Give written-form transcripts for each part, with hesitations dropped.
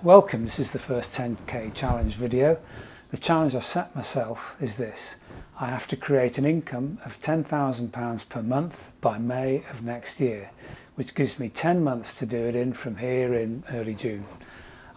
Welcome, this is the first 10k challenge video. The challenge I've set myself is this. I have to create an income of £10,000 per month by May of next year, which gives me 10 months to do it in from here in early June.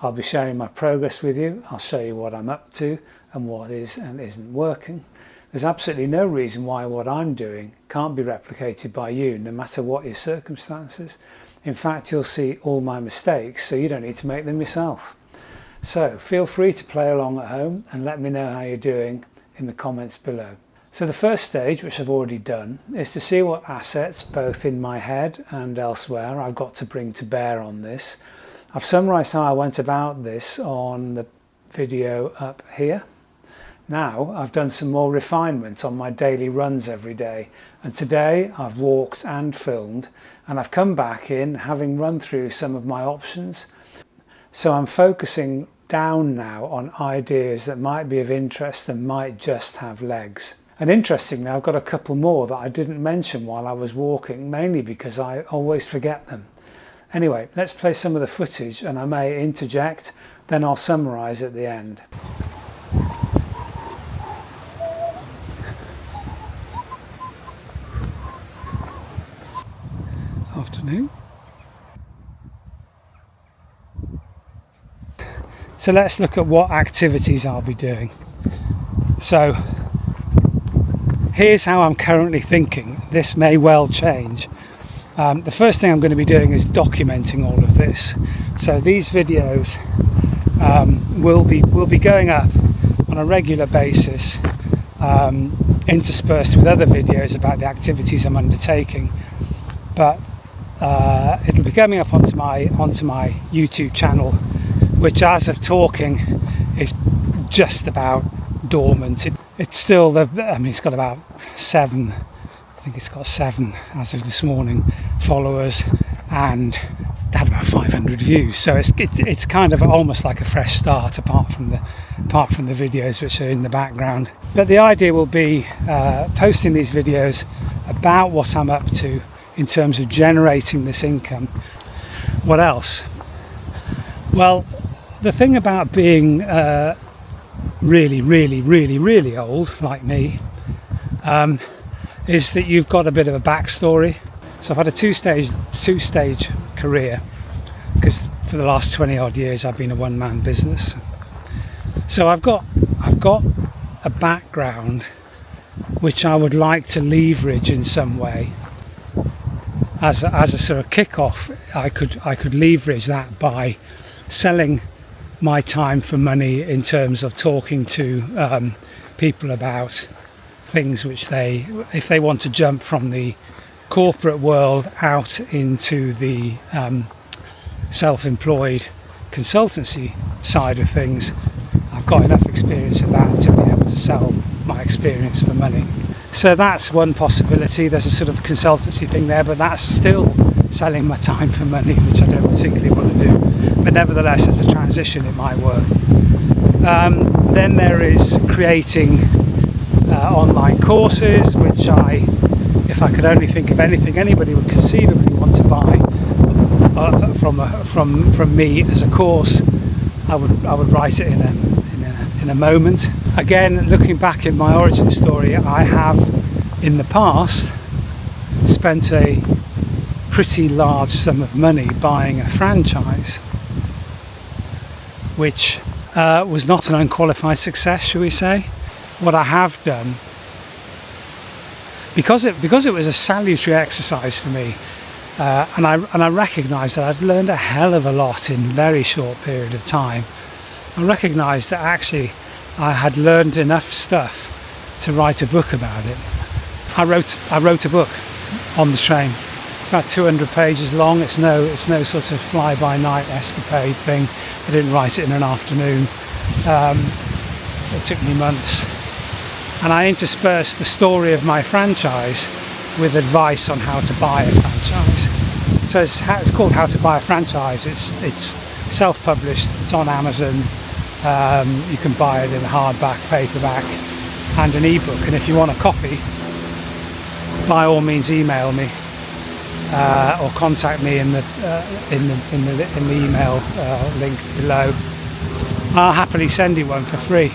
I'll be sharing my progress with you. I'll show you what I'm up to and what is and isn't working. There's absolutely no reason why what I'm doing can't be replicated by you, no matter what your circumstances. In fact, you'll see all my mistakes, so you don't need to make them yourself. So feel free to play along at home and let me know how you're doing in the comments below. So the first stage, which I've already done, is to see what assets, both in my head and elsewhere, I've got to bring to bear on this. I've summarised how I went about this on the video up here. Now I've done some more refinement on my daily runs every day, and today I've walked and filmed, and I've come back in having run through some of my options. So I'm focusing down now on ideas that might be of interest and might just have legs. And interestingly, I've got a couple more that I didn't mention while I was walking, mainly because I always forget them. Anyway, let's play some of the footage and I may interject, then I'll summarise at the end. Afternoon. So let's look at what activities I'll be doing. So here's how I'm currently thinking. This may well change. The first thing I'm going to be doing is documenting all of this. So these videos will be going up on a regular basis, interspersed with other videos about the activities I'm undertaking. But it'll be coming up onto my YouTube channel, which as of talking is just about dormant. It's still it's got about 7 as of this morning followers, and it's had about 500 views. So it's kind of almost like a fresh start, apart from the videos which are in the background. But the idea will be posting these videos about what I'm up to in terms of generating this income. What else? Well, the thing about being really old, like me, is that you've got a bit of a backstory. So I've had a two-stage career, because for the last 20 odd years I've been a one-man business. So I've got a background which I would like to leverage in some way. As a sort of kick-off, I could leverage that by selling my time for money in terms of talking to people about things which if they want to jump from the corporate world out into the self-employed consultancy side of things. I've got enough experience in that to be able to sell my experience for money. So that's one possibility. There's a sort of consultancy thing there, but that's still selling my time for money, which I don't particularly want to do. But nevertheless, as a transition, it might work. Then there is creating online courses, which if I could only think of anything anybody would conceivably want to buy from me as a course, I would write it in a moment. Again, looking back in my origin story, I have in the past spent a pretty large sum of money buying a franchise, which was not an unqualified success, shall we say. What I have done, because it was a salutary exercise for me, and I recognised that I'd learned a hell of a lot in a very short period of time. I recognised that actually I had learned enough stuff to write a book about it. I wrote a book on the train. It's about 200 pages long. It's no sort of fly-by-night escapade thing. I didn't write it in an afternoon. It took me months. And I interspersed the story of my franchise with advice on how to buy a franchise. So it's called How to Buy a Franchise. It's self-published. It's on Amazon. You can buy it in hardback, paperback, and an ebook. And if you want a copy, by all means email me. or contact me in the email link below. I'll happily send you one for free.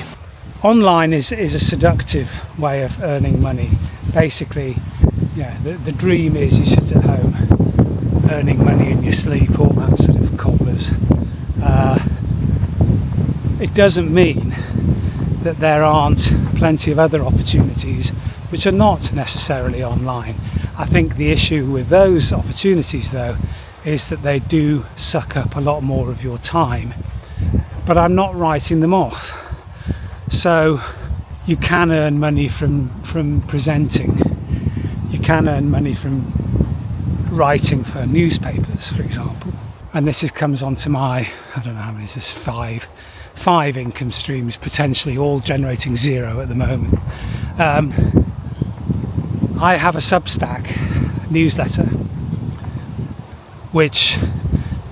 Online is a seductive way of earning money. Basically, yeah, the dream is you sit at home earning money in your sleep, all that sort of cobblers. It doesn't mean that there aren't plenty of other opportunities which are not necessarily online. I think the issue with those opportunities, though, is that they do suck up a lot more of your time. But I'm not writing them off. So you can earn money from presenting. You can earn money from writing for newspapers, for example. And this comes onto my, I don't know how many is this, five income streams, potentially all generating zero at the moment. I have a Substack newsletter which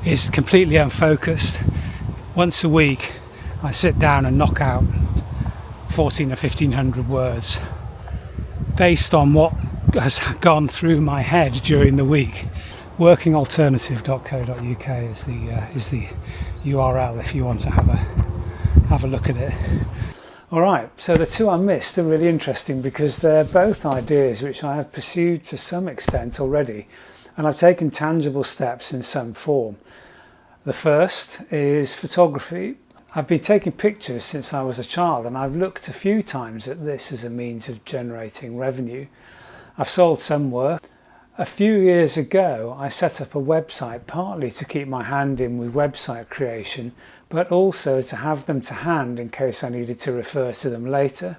is completely unfocused. Once a week I sit down and knock out 14 or 1500 words based on what has gone through my head during the week. Workingalternative.co.uk is the URL if you want to have a look at it. Alright, so the two I missed are really interesting because they're both ideas which I have pursued to some extent already, and I've taken tangible steps in some form. The first is photography. I've been taking pictures since I was a child, and I've looked a few times at this as a means of generating revenue. I've sold some work. A few years ago I set up a website partly to keep my hand in with website creation, but also to have them to hand in case I needed to refer to them later.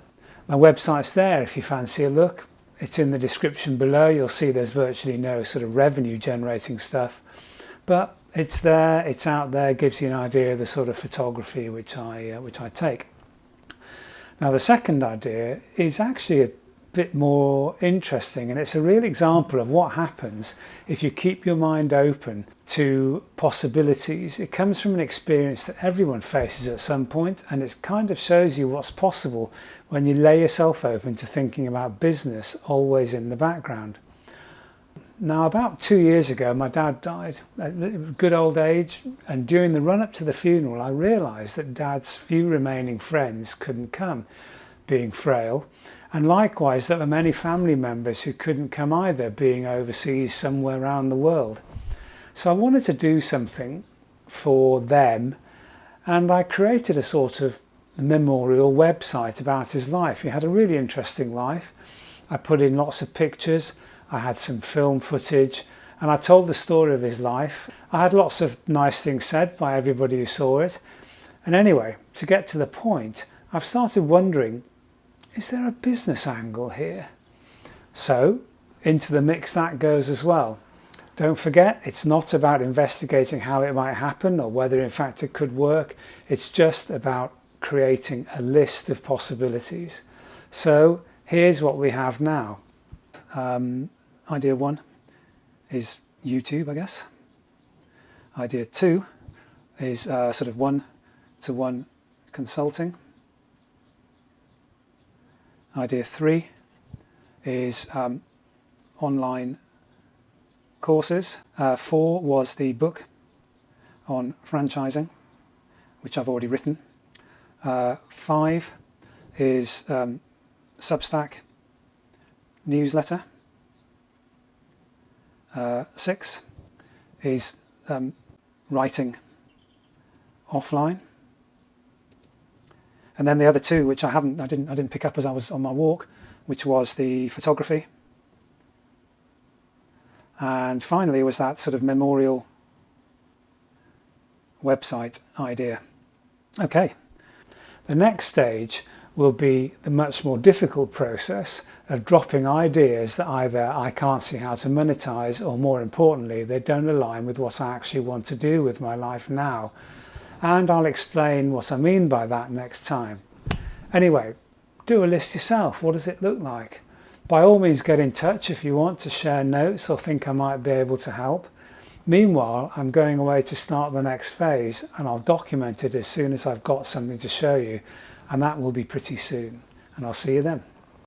My website's there if you fancy a look. It's in the description below. You'll see there's virtually no sort of revenue generating stuff, but it's there, it's out there, gives you an idea of the sort of photography which I take. Now the second idea is actually a bit more interesting, and it's a real example of what happens if you keep your mind open to possibilities. It comes from an experience that everyone faces at some point, and it kind of shows you what's possible when you lay yourself open to thinking about business always in the background. Now, about 2 years ago my dad died at good old age, and during the run up to the funeral I realised that Dad's few remaining friends couldn't come, being frail. And likewise, there were many family members who couldn't come either, being overseas somewhere around the world. So I wanted to do something for them, and I created a sort of memorial website about his life. He had a really interesting life. I put in lots of pictures, I had some film footage, and I told the story of his life. I had lots of nice things said by everybody who saw it. And anyway, to get to the point, I've started wondering, is there a business angle here? So into the mix that goes as well. Don't forget, it's not about investigating how it might happen or whether in fact it could work. It's just about creating a list of possibilities. So here's what we have now. Idea one is YouTube, I guess. Idea two is sort of one-to-one consulting. Idea three is online courses. 4 was the book on franchising, which I've already written. 5 is Substack newsletter. 6 is writing offline. And then the other 2, which I didn't pick up as I was on my walk, which was the photography. And finally was that sort of memorial website idea. Okay, the next stage will be the much more difficult process of dropping ideas that either I can't see how to monetize, or more importantly, they don't align with what I actually want to do with my life now. And I'll explain what I mean by that next time. Anyway, do a list yourself. What does it look like? By all means, get in touch if you want to share notes or think I might be able to help. Meanwhile, I'm going away to start the next phase, and I'll document it as soon as I've got something to show you, and that will be pretty soon. And I'll see you then.